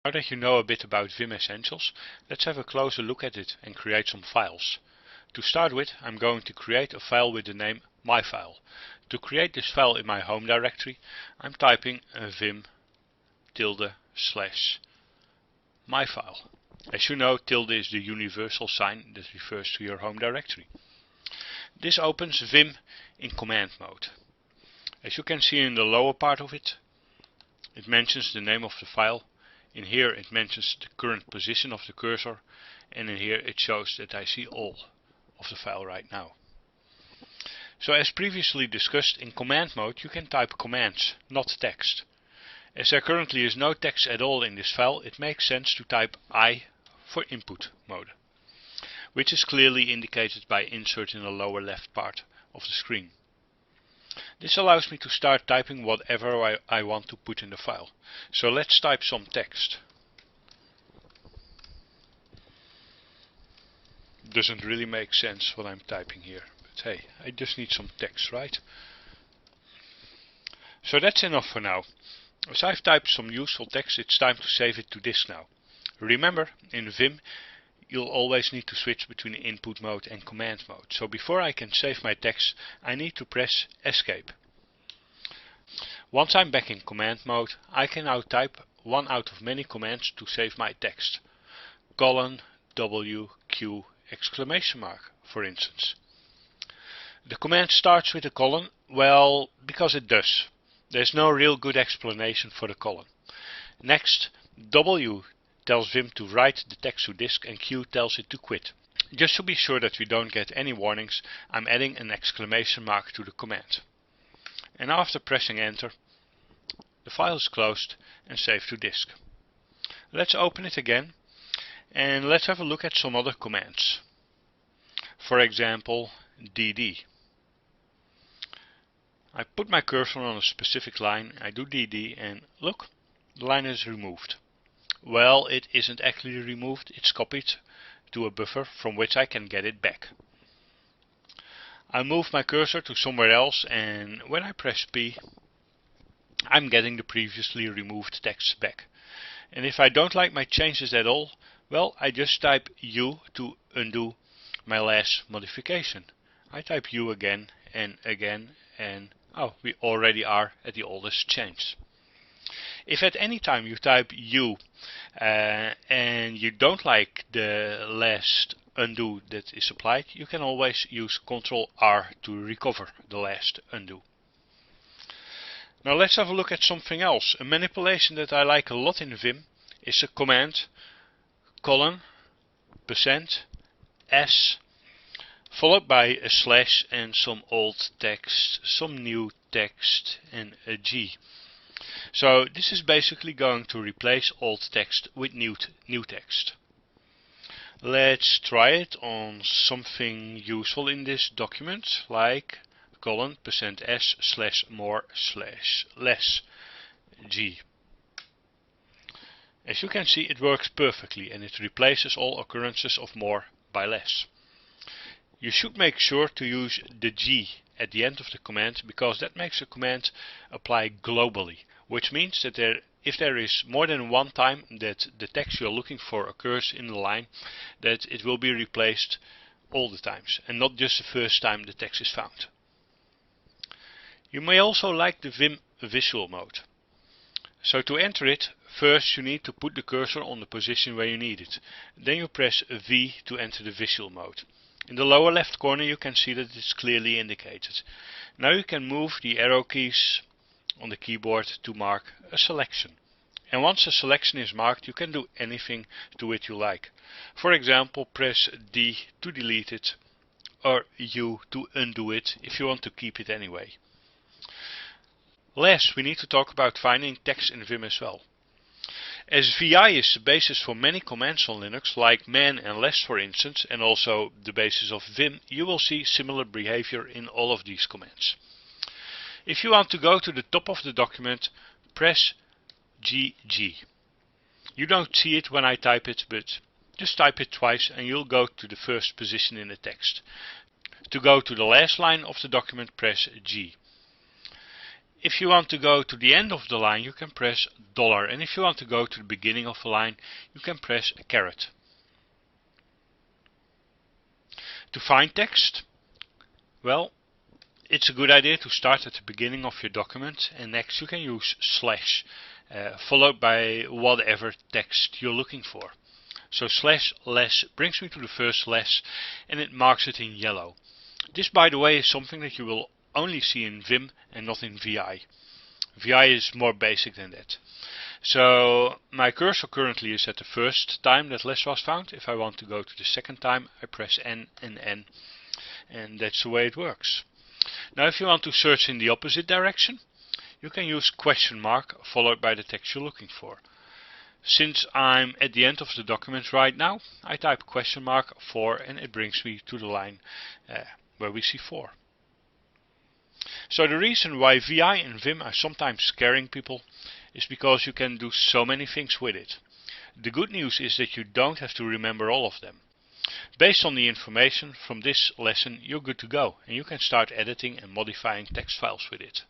Now that you know a bit about Vim Essentials, let's have a closer look at it and create some files. To start with, I'm going to create a file with the name myfile. To create this file in my home directory, I'm typing vim ~myfile. As you know, tilde is the universal sign that refers to your home directory. This opens Vim in command mode. As you can see in the lower part of it, it mentions the name of the file. In here it mentions the current position of the cursor, and in here it shows that I see all of the file right now. So as previously discussed, in command mode you can type commands, not text. As there currently is no text at all in this file, it makes sense to type I for input mode, which is clearly indicated by insert in the lower left part of the screen. This allows me to start typing whatever I want to put in the file. So let's type some text. Doesn't really make sense what I'm typing here, but hey, I just need some text, right? So that's enough for now. As I've typed some useful text, it's time to save it to disk now. Remember, in Vim you'll always need to switch between input mode and command mode. So before I can save my text, I need to press escape. Once I'm back in command mode, I can now type one out of many commands to save my text. $W Q exclamation mark, for instance. The command starts with a colon, well, because it does. There's no real good explanation for the colon. Next, W tells Vim to write the text to disk and Q tells it to quit. Just to be sure that we don't get any warnings, I'm adding an exclamation mark to the command. And after pressing enter, the file is closed and saved to disk. Let's open it again and let's have a look at some other commands. For example, dd. I put my cursor on a specific line, I do dd, and look, the line is removed. Well, it isn't actually removed, it's copied to a buffer from which I can get it back. I move my cursor to somewhere else, and when I press P, I'm getting the previously removed text back. And if I don't like my changes at all, well, I just type U to undo my last modification. I type U again, and oh, we already are at the oldest change. If at any time you type U and you don't like the last undo that is applied, you can always use Ctrl R to recover the last undo. Now let's have a look at something else. A manipulation that I like a lot in Vim is a command %s followed by a slash and some old text, some new text, and a G. So this is basically going to replace old text with new text. Let's try it on something useful in this document, like %s/more/less G. As you can see, it works perfectly and it replaces all occurrences of more by less. You should make sure to use the G at the end of the command, because that makes the command apply globally, which means that if there is more than one time that the text you're looking for occurs in the line, that it will be replaced all the times and not just the first time the text is found. You may also like the Vim visual mode. So to enter it, first you need to put the cursor on the position where you need it. Then you press V to enter the visual mode. In the lower left corner you can see that it's clearly indicated. Now you can move the arrow keys on the keyboard to mark a selection. And once a selection is marked, you can do anything to it you like. For example, press D to delete it, or U to undo it if you want to keep it anyway. Last, we need to talk about finding text in Vim as well. As VI is the basis for many commands on Linux, like man and less for instance, and also the basis of Vim, you will see similar behavior in all of these commands. If you want to go to the top of the document, press GG. You don't see it when I type it, but just type it twice and you'll go to the first position in the text. To go to the last line of the document, press G. If you want to go to the end of the line, you can press $, and if you want to go to the beginning of the line, you can press caret. To find text, well, it's a good idea to start at the beginning of your document, and next you can use slash, followed by whatever text you're looking for. So slash less brings me to the first less, and it marks it in yellow. This, by the way, is something that you will only see in Vim and not in VI. VI is more basic than that. So my cursor currently is at the first time that less was found. If I want to go to the second time, I press N and N, and that's the way it works. Now if you want to search in the opposite direction, you can use question mark followed by the text you're looking for. Since I'm at the end of the document right now, I type question mark 4 and it brings me to the line where we see 4. So the reason why VI and Vim are sometimes scaring people is because you can do so many things with it. The good news is that you don't have to remember all of them. Based on the information from this lesson, you're good to go, and you can start editing and modifying text files with it.